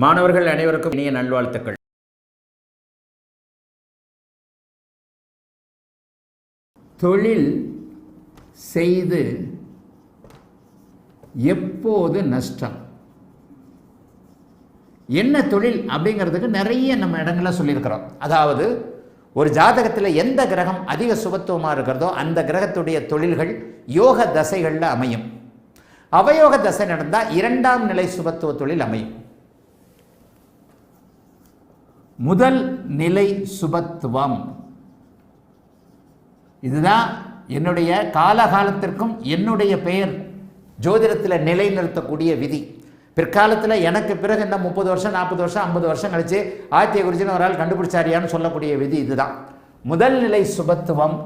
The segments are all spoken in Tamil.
மாணவர்கள் அனைவருக்கும் இனிய நல்வாழ்த்துக்கள். தொழில் செய்து எப்போது நஷ்டம்? என்ன தொழில் அப்படிங்கிறதுக்கு நிறைய நம்ம இடங்களில் சொல்லியிருக்கிறோம். அதாவது ஒரு ஜாதகத்தில் எந்த கிரகம் அதிக சுபத்துவமாக இருக்கிறதோ அந்த கிரகத்துடைய தொழில்கள் யோக தசைகளில் அமையும். அவயோக தசை நடந்தால் 2ஆம் நிலை சுபத்துவ தொழில் அமையும். முதல் நிலை சுபத்துவம் இதுதான் என்னுடைய காலகாலத்திற்கும் என்னுடைய பெயர் ஜோதிடத்தில் நிலைநிறுத்தக்கூடிய விதி. பிற்காலத்தில் எனக்கு பிறகு இந்த 30 வருஷம் 40 வருஷம் 50 வருஷம் கழிச்சு ஆத்திய குறிச்சின்னு ஒரு ஆள் கண்டுபிடிச்சாரியான்னு சொல்லக்கூடிய விதி இதுதான். முதல் நிலை சுபத்துவம்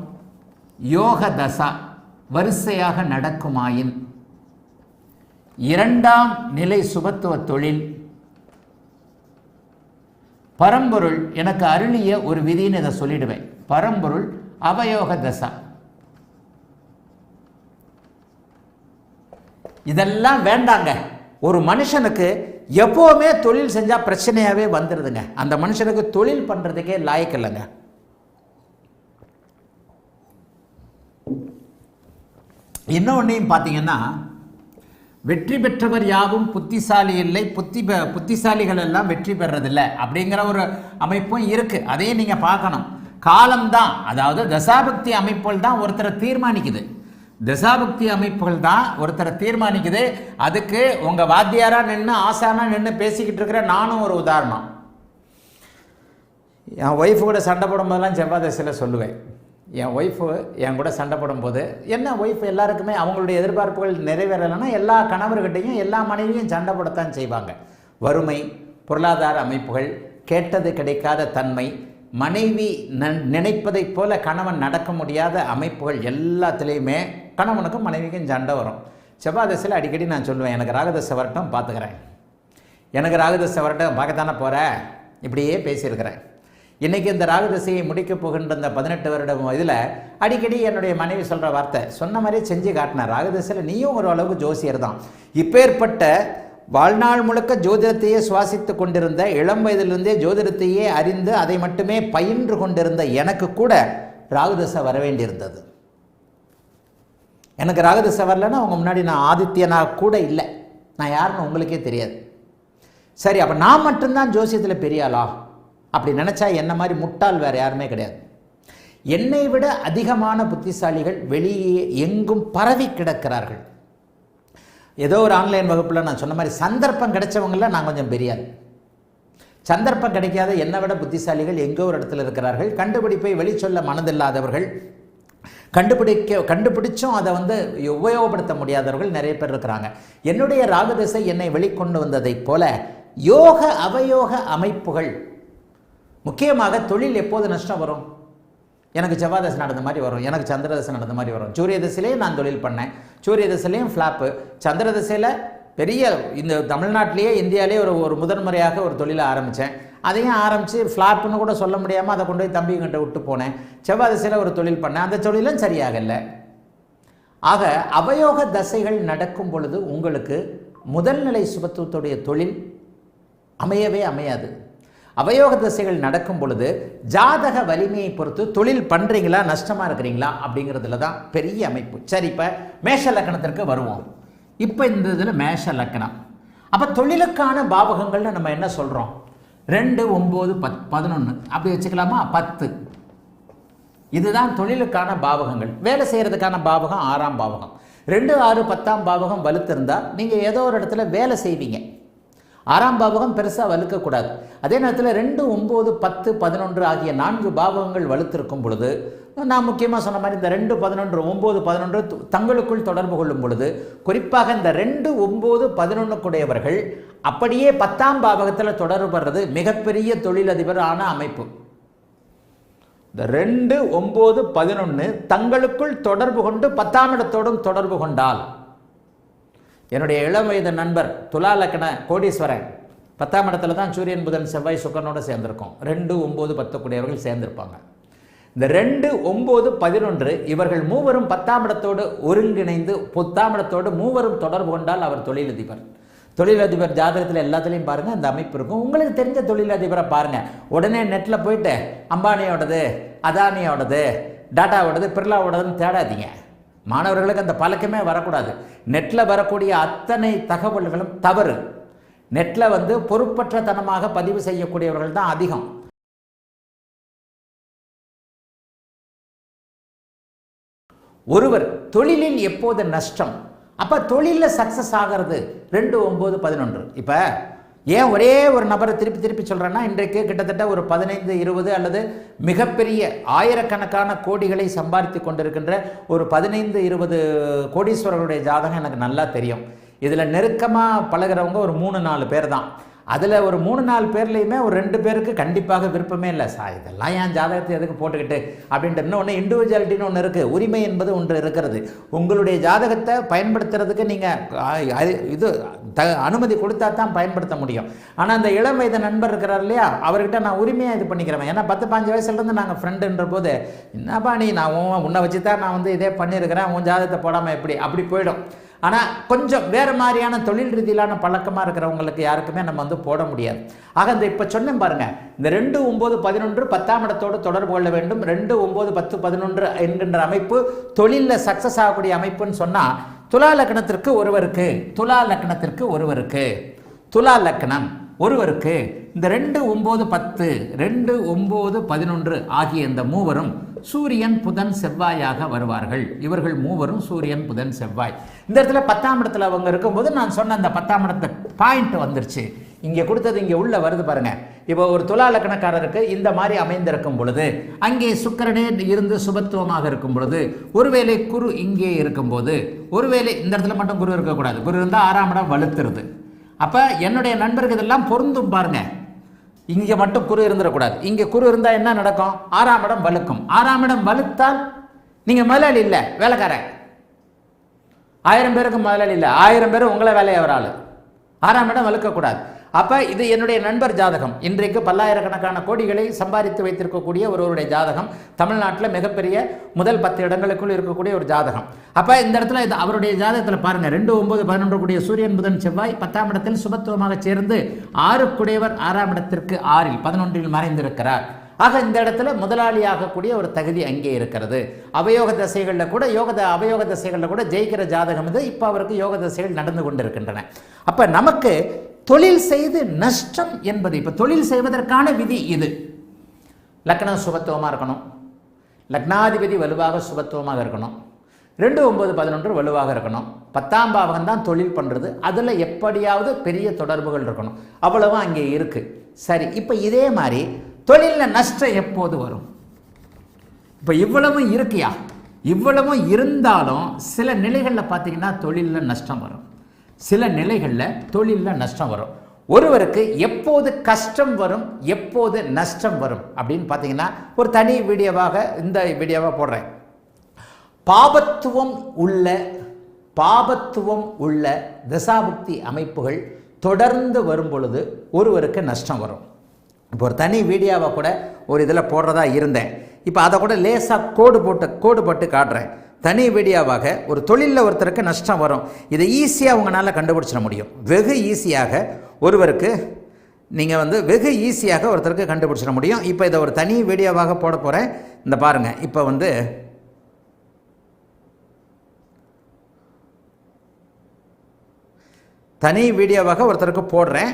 யோக தசா வரிசையாக நடக்குமாயின் 2ஆம் நிலை சுபத்துவ தொழில் பரம்பொருள் எனக்கு அருளிய ஒரு விதின்னு இதை சொல்லிடுவேன். பரம்பொருள் அவயோக தசா. இதெல்லாம் வேண்டாங்க. ஒரு மனுஷனுக்கு எப்போவுமே தொழில் செஞ்சால் பிரச்சனையாகவே வந்துடுதுங்க. அந்த மனுஷனுக்கு தொழில் பண்ணுறதுக்கே லாயக்கு இல்லைங்க. இன்னொன்னையும் பார்த்தீங்கன்னா, வெற்றி பெற்றவர் யாவும் புத்திசாலி இல்லை, புத்திசாலிகள் எல்லாம் வெற்றி பெறதில்லை அப்படிங்கிற ஒரு அமைப்பும் இருக்குது. அதையும் நீங்கள் பார்க்கணும். காலம்தான், அதாவது தசாபக்தி அமைப்புகள் தான் ஒருத்தரை தீர்மானிக்குது. தசாபக்தி அமைப்புகள் தான் ஒருத்தரை தீர்மானிக்குது. அதுக்கு உங்கள் வாத்தியாராக நின்று ஆசானாக நின்று பேசிக்கிட்டு இருக்கிற நானும் ஒரு உதாரணம். என் ஒய்ஃபு கூட சண்டை போடும்போதெல்லாம் செவ்வாய் தசையில் சொல்லுவேன். என் ஒய்ஃபு என் கூட சண்டை போடும்போது, என்ன ஒய்ஃப் எல்லாருக்குமே அவங்களுடைய எதிர்பார்ப்புகள் நிறைவேறலைன்னா எல்லா கணவர்கிட்டையும் எல்லா மனைவியும் சண்டை போடத்தான் செய்வாங்க. வறுமை, பொருளாதார அமைப்புகள், கேட்டது கிடைக்காத தன்மை, மனைவி நினைப்பதைப் போல கணவன் நடக்க முடியாத அமைப்புகள் எல்லாத்துலேயுமே கணவனுக்கும் மனைவிக்கும் சண்டை வரும். செவ்வாய் தசையில் அடிக்கடி நான் சொல்லுவேன், எனக்கு ராகதசை வரட்டும் பார்த்துக்கிறேன், எனக்கு ராகதசை வரட்டும் பார்க்கத்தானே போகிறேன், இப்படியே பேசியிருக்கிறேன். இன்றைக்கி இந்த ராகதசையை முடிக்கப் போகின்ற இந்த 18 வருடம் இதில் அடிக்கடி என்னுடைய மனைவி சொல்கிற வார்த்தை, சொன்ன மாதிரியே செஞ்சு காட்டினேன். ராகதசையில் நீயும் ஒரு அளவுக்கு ஜோசியர் தான். இப்பேற்பட்ட வாழ்நாள் முழுக்க ஜோதிடத்தையே சுவாசித்து கொண்டிருந்த, இளம் வயதிலிருந்தே ஜோதிடத்தையே அறிந்து அதை மட்டுமே பயின்று கொண்டிருந்த எனக்கு கூட ராகுதசை வர வேண்டியிருந்தது. எனக்கு ராகுதசை வரலன்னா அவங்க முன்னாடி நான் ஆதித்யனாக கூட இல்லை, நான் யாருன்னு உங்களுக்கே தெரியாது. சரி, அப்போ நான் மட்டும்தான் ஜோசியத்தில் பெரியாளா அப்படி நினச்சா என்ன மாதிரி முட்டாள் வேறு யாருமே கிடையாது. என்னை விட அதிகமான புத்திசாலிகள் வெளியே எங்கும் பரவி கிடக்கிறார்கள். ஏதோ ஒரு ஆன்லைன் வகுப்பில் நான் சொன்ன மாதிரி சந்தர்ப்பம் கிடைச்சவங்கள நான் கொஞ்சம் பெரியாள். சந்தர்ப்பம் கிடைக்காத என்னை விட புத்திசாலிகள் எங்கோ ஒரு இடத்துல இருக்கிறார்கள். கண்டுபிடிப்பை வெளிச்சொல்ல மனதில்லாதவர்கள், கண்டுபிடிச்சும் அதை உபயோகப்படுத்த முடியாதவர்கள் நிறைய பேர் இருக்கிறாங்க. என்னுடைய ராகதசை என்னை வெளிக்கொண்டு வந்ததைப் போல யோக அவயோக அமைப்புகள், முக்கியமாக தொழில் எப்போது நஷ்டம் வரும்? எனக்கு செவ்வாய் தசை நடந்த மாதிரி வரும், எனக்கு சந்திர தசை நடந்த மாதிரி வரும். சூரிய தசையிலேயே நான் தொழில் பண்ணேன், சூரிய தசையிலையும் ஃப்ளாப்பு. சந்திர தசையில் பெரிய இந்த தமிழ்நாட்டிலேயே இந்தியாவிலே ஒரு முதன்முறையாக ஒரு தொழிலை ஆரம்பித்தேன். அதையும் ஆரம்பித்து ஃப்ளாப்புன்னு கூட சொல்ல முடியாமல் அதை கொண்டு போய் தம்பிங்கிட்ட விட்டு போனேன். செவ்வாய் தசையில் ஒரு தொழில் பண்ணேன், அந்த தொழிலும் சரியாகலை. ஆக அவயோக தசைகள் நடக்கும் பொழுது உங்களுக்கு முதல்நிலை சுபத்துவத்துடைய தொழில் அமையவே அமையாது. அவயோக தசைகள் நடக்கும் பொழுது ஜாதக வலிமையை பொறுத்து தொழில் பண்ணுறீங்களா நஷ்டமாக இருக்கிறீங்களா அப்படிங்கிறதுல தான் பெரிய அமைப்பு. சரி, இப்போ மேஷ லக்கணத்திற்கு வருவோம். இப்போ இந்த இதில் மேஷ லக்கணம். அப்போ தொழிலுக்கான பாவகங்கள்னு நம்ம என்ன சொல்கிறோம்? 2, 9, 11 அப்படி வச்சுக்கலாமா? 10 இதுதான் தொழிலுக்கான பாவகங்கள். வேலை செய்கிறதுக்கான பாவகம் 6ஆம் பாவகம். 2, 6, 10ஆம் பாவகம் வலுத்திருந்தால் நீங்கள் ஏதோ ஒரு இடத்துல வேலை செய்வீங்க. 6ஆம் பாவகம் பெருசாக வலுக்கக்கூடாது. அதே நேரத்தில் 2, 9, 10, 11 ஆகிய 4 பாவகங்கள் வலுத்திருக்கும் பொழுது, நான் முக்கியமாக சொன்ன மாதிரி இந்த 2, 11, 9, 11 தங்களுக்குள் தொடர்பு கொள்ளும் பொழுது, குறிப்பாக இந்த 2, 9, 11 கூடையவர்கள் அப்படியே 10ஆம் பாவகத்தில் தொடர்பு படுறது மிகப்பெரிய தொழிலதிபர் ஆன அமைப்பு. இந்த 2, 9, 11 தங்களுக்குள் தொடர்பு கொண்டு 10ஆம் இடத்தோடும் தொடர்பு கொண்டால், என்னுடைய இளம் வயது நண்பர் துலா லக்கண கோடீஸ்வரன் 10ஆம் இடத்துல தான் சூரியன் புதன் செவ்வாய் சுக்கரனோடு சேர்ந்திருக்கோம். 2, 9, 10 கூடியவர்கள் சேர்ந்திருப்பாங்க. இந்த 2, 9, 11 இவர்கள் மூவரும் 10ஆம் இடத்தோடு ஒருங்கிணைந்து 10ஆம் இடத்தோடு மூவரும் தொடர்பு கொண்டால் அவர் தொழிலதிபர். தொழிலதிபர் ஜாதகத்தில் எல்லாத்துலேயும் பாருங்கள் அந்த அமைப்பு இருக்கும். உங்களுக்கு தெரிஞ்ச தொழிலதிபரை பாருங்கள். உடனே நெட்டில் போயிட்டு அம்பானியோடது, அதானியோடது, டாட்டாவோடது, பிர்லாவோடதுன்னு தேடாதீங்க. மாணவர்களுக்கு அந்த பழக்கமே வரக்கூடாது. நெட்டில் வரக்கூடிய அத்தனை தகவல்களும் தவறு. நெட்டில் பொறுப்பற்ற தனமாக பதிவு செய்யக்கூடியவர்கள் தான் அதிகம். ஒருவர் தொழிலில் எப்போது நஷ்டம், அப்போ தொழிலில் சக்ஸஸ் ஆகிறது 2, 9, 11. இப்போ ஏன் ஒரே ஒரு நபரை திருப்பி திருப்பி சொல்கிறேன்னா, இன்றைக்கு கிட்டத்தட்ட ஒரு 15, 20 அல்லது மிகப்பெரிய ஆயிரக்கணக்கான கோடிகளை சம்பாதித்து கொண்டிருக்கின்ற ஒரு 15, 20 கோடீஸ்வரர்களுடைய ஜாதகம் எனக்கு நல்லா தெரியும். இதில் நெருக்கமாக பழகிறவங்க ஒரு 3, 4 பேர் தான். அதில் ஒரு 3, 4 பேர்லேயுமே ஒரு 2 பேருக்கு கண்டிப்பாக விருப்பமே இல்லை. இதெல்லாம் என் ஜாதகத்தை எதுக்கு போட்டுக்கிட்டு அப்படின்ட்டு. இன்னொன்று இண்டிவிஜுவாலிட்டின்னு ஒன்று இருக்குது, உரிமை என்பது ஒன்று இருக்கிறது. உங்களுடைய ஜாதகத்தை பயன்படுத்துறதுக்கு நீங்கள் அனுமதி கொடுத்தா தான் பயன்படுத்த முடியும். ஆனால் அந்த இளம் வயது நண்பர் இருக்கிறார் இல்லையா, அவர்கிட்ட நான் உரிமையாக இது பண்ணிக்கிறேன். ஏன்னா 10, 15 வயசுலேருந்து நாங்கள் ஃப்ரெண்டுன்ற போது, என்னப்பா நீ நான் உன்னை வச்சு தான் நான் இதே பண்ணியிருக்கிறேன், உன் ஜாதகத்தை போடாமல் எப்படி அப்படி போயிடும். ஆனால் கொஞ்சம் வேறு மாதிரியான தொழில் ரீதியிலான பழக்கமாக இருக்கிறவங்களுக்கு யாருக்குமே நம்ம போட முடியாது. ஆக இந்த இப்போ சொன்னேன் பாருங்கள், இந்த 2, 9, 11 10ஆம் இடத்தோடு தொடர்பு கொள்ள வேண்டும். 2, 9, 10, 11 என்கின்ற அமைப்பு தொழிலில் சக்ஸஸ் ஆகக்கூடிய அமைப்புன்னு சொன்னால், துலா லக்னத்திற்கு ஒருவருக்கு, துலா லக்னத்திற்கு ஒருவருக்கு, துலா லக்னம் ஒருவருக்கு இந்த 2, 9, 10, 2, 9, 11 ஆகிய இந்த மூவரும் சூரியன், புதன், செவ்வாயாக வருவார்கள். இவர்கள் மூவரும் சூரியன், புதன், செவ்வாய். இந்த இடத்துல 10ஆம் இடத்துல அவங்க இருக்கும்போது நான் சொன்ன அந்த 10ஆம் இடத்து பாயிண்ட் வந்துருச்சு. இங்கே கொடுத்தது இங்கே உள்ள வருது பாருங்க. இப்போ ஒரு துலா லக்னக்காரருக்கு இந்த மாதிரி அமைந்திருக்கும் பொழுது, அங்கே சுக்கிரனே இருந்து சுபத்துவமாக இருக்கும் பொழுது, ஒருவேளை குரு இங்கே இருக்கும்போது, ஒருவேளை இந்த இடத்துல மட்டும் குரு இருக்கக்கூடாது, குரு இருந்தால் 6ஆம் இடம் வலுத்துருது. அப்போ என்னுடைய நண்பருக்கு இதெல்லாம் பொருந்தும் பாருங்க. இங்கே மட்டும் குரு இருந்துடக்கூடாது. இங்கே குரு இருந்தால் என்ன நடக்கும்? 6ஆம் இடம் வலுக்கும். 6ஆம் இடம் வலுத்தால் நீங்கள் முதலாளி இல்லை, வேலைக்காரன். 1000 பேருக்கு முதலாளி இல்லை, 1000 பேர் உங்களை வேலையை வராள். 6ஆம் இடம் வலுக்கக்கூடாது. அப்போ இது என்னுடைய நண்பர் ஜாதகம். இன்றைக்கு பல்லாயிரக்கணக்கான கோடிகளை சம்பாதித்து வைத்திருக்கக்கூடிய ஒருவருடைய ஜாதகம். தமிழ்நாட்டில் மிகப்பெரிய முதல் 10 இடங்களுக்குள் இருக்கக்கூடிய ஒரு ஜாதகம். அப்போ இந்த இடத்துல இது அவருடைய ஜாதகத்தில் பாருங்கள், 2, 9, 11 கூடிய சூரியன், புதன், செவ்வாய் 10ஆம் இடத்தில் சுபத்துவமாக சேர்ந்து 6 குடையவர் 6ஆம் இடத்திற்கு 6ல் 11ல் மறைந்திருக்கிறார். ஆக இந்த இடத்துல முதலாளியாகக்கூடிய ஒரு தகுதி அங்கே இருக்கிறது. அவயோக தசைகளில் கூட அவயோக தசைகளில் கூட ஜெயிக்கிற ஜாதகம் இது. இப்போ அவருக்கு யோக தசைகள் நடந்து கொண்டிருக்கின்றன. அப்போ நமக்கு தொழில் செய்து நஷ்டம் என்பது, இப்போ தொழில் செய்வதற்கான விதி இது. லக்னம் சுபத்துவமாக இருக்கணும், லக்னாதிபதி வலுவாக சுபத்துவமாக இருக்கணும், 2, 9, 11 வலுவாக இருக்கணும், 10ஆம் பாவகம் தான் தொழில் பண்ணுறது, அதில் எப்படியாவது பெரிய தொடர்புகள் இருக்கணும். அவ்வளவு அங்கே இருக்குது. சரி, இப்போ இதே மாதிரி தொழிலில் நஷ்டம் எப்போது வரும்? இப்போ இவ்வளவும் இருக்கியா? இவ்வளவும் இருந்தாலும் சில நிலைகளில் பார்த்தீங்கன்னா தொழிலில் நஷ்டம் வரும், சில நிலைகளில் தொழிலில் நஷ்டம் வரும். ஒருவருக்கு எப்போது கஷ்டம் வரும், எப்போது நஷ்டம் வரும் அப்படின்னு பார்த்தீங்கன்னா, ஒரு தனி வீடியோவாக இந்த வீடியோவாக போடுறேன். பாபத்துவம் உள்ள தசாபுக்தி அமைப்புகள் தொடர்ந்து வரும் பொழுது ஒருவருக்கு நஷ்டம் வரும். இப்போ ஒரு தனி வீடியோவை கூட ஒரு இதில் போடுறதா இருந்தேன். இப்போ அதை கூட லேசாக கோடு போட்டு காட்டுறேன். தனி வீடியோவாக ஒரு தொழிலில் ஒருத்தருக்கு நஷ்டம் வரும். இதை ஈஸியாக உங்களால் கண்டுபிடிச்சிட முடியும். வெகு ஈஸியாக ஒருவருக்கு நீங்கள் வெகு ஈஸியாக ஒருத்தருக்கு கண்டுபிடிச்சிட முடியும். இப்போ இதை ஒரு தனி வீடியோவாக போட போகிறேன். இந்த பாருங்கள், இப்போ தனி வீடியோவாக ஒருத்தருக்கு போடுறேன்.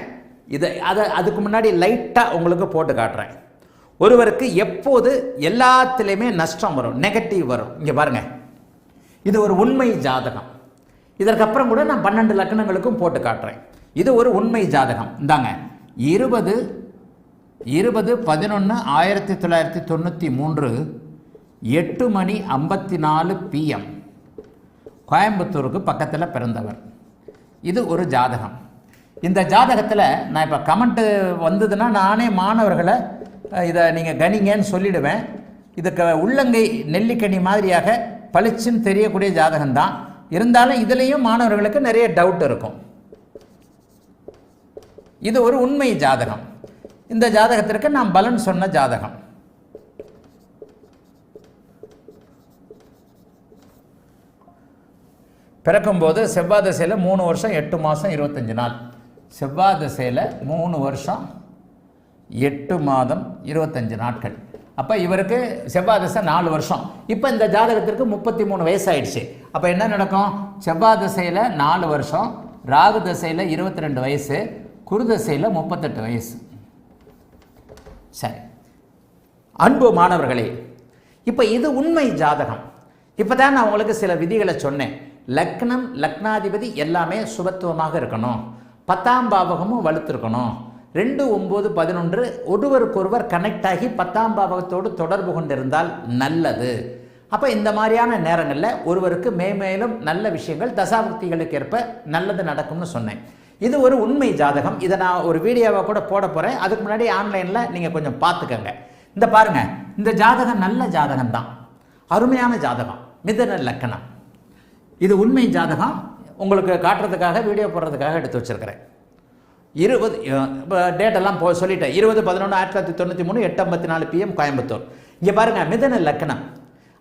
அதுக்கு முன்னாடி லைட்டாக உங்களுக்கு போட்டு காட்டுறேன். ஒருவருக்கு எப்போது எல்லாத்துலேயுமே நஷ்டம் வரும், நெகட்டிவ் வரும். இங்கே பாருங்கள், இது ஒரு உண்மை ஜாதகம். இதற்கப்புறம் கூட நான் 12 லக்னங்களுக்கும் போட்டு காட்டுறேன். இது ஒரு உண்மை ஜாதகம். இந்தாங்க, 20/11/1993 8:54 PM கோயம்புத்தூருக்கு பக்கத்தில் பிறந்தவர். இது ஒரு ஜாதகம். இந்த ஜாதகத்தில் நான் இப்போ கமெண்ட்டு வந்ததுன்னா நானே மாணவர்களை இதை நீங்கள் கணிங்கன்னு சொல்லிவிடுவேன். இதுக்கு உள்ளங்கை நெல்லிக்கனி மாதிரியாக பளிச்சுன்னு தெரியக்கூடிய ஜாதகம்தான். இருந்தாலும் இதுலேயும் மாணவர்களுக்கு நிறைய டவுட் இருக்கும். இது ஒரு உண்மை ஜாதகம். இந்த ஜாதகத்திற்கு நான் பலன் சொன்ன ஜாதகம். பிறக்கும்போது செவ்வாய் திசையில் 3 வருஷம் 8 மாதம் 25 நாள். செவ்வாய் திசையில் 3 வருஷம் 8 மாதம் 25 நாட்கள். அப்போ இவருக்கு செவ்வாய் திசை 4 வருஷம். இப்போ இந்த ஜாதகத்திற்கு 33 வயசு ஆயிடுச்சு. அப்போ என்ன நடக்கும்? செவ்வாய் திசையில் 4 வருஷம், ராகு திசையில் 22 வயசு, குரு திசையில் 38 வயசு. சரி அன்பு மாணவர்களே, இப்போ இது உண்மை ஜாதகம். இப்போ தான் நான் உங்களுக்கு சில விதிகளை சொன்னேன். லக்னம் லக்னாதிபதி எல்லாமே சுபத்துவமாக இருக்கணும், 10ஆம் பாவகமும் வலுத்திருக்கணும், 2, 9, 11 ஒருவருக்கொருவர் கனெக்ட் ஆகி 10ஆம் பாவகத்தோடு தொடர்பு கொண்டிருந்தால் நல்லது. அப்போ இந்த மாதிரியான நேரங்களில் ஒருவருக்கு மேலும் நல்ல விஷயங்கள் தசாபக்திகளுக்கு ஏற்ப நல்லது நடக்கும்னு சொன்னேன். இது ஒரு உண்மை ஜாதகம். இதை நான் ஒரு வீடியோவை கூட போட போகிறேன். அதுக்கு முன்னாடி ஆன்லைனில் நீங்கள் கொஞ்சம் பார்த்துக்கங்க. இந்த பாருங்கள், இந்த ஜாதகம் நல்ல ஜாதகம் தான், அருமையான ஜாதகம், மிதுன லக்னம். இது உண்மை ஜாதகம். உங்களுக்கு காட்டுறதுக்காக வீடியோ போடுறதுக்காக எடுத்து வச்சுருக்கிறேன். 20 டேட்டெல்லாம் சொல்லிட்டேன். 20/11/1993 8:54 PM கோயம்புத்தூர். இங்கே பாருங்கள், மிதுன லக்னம்.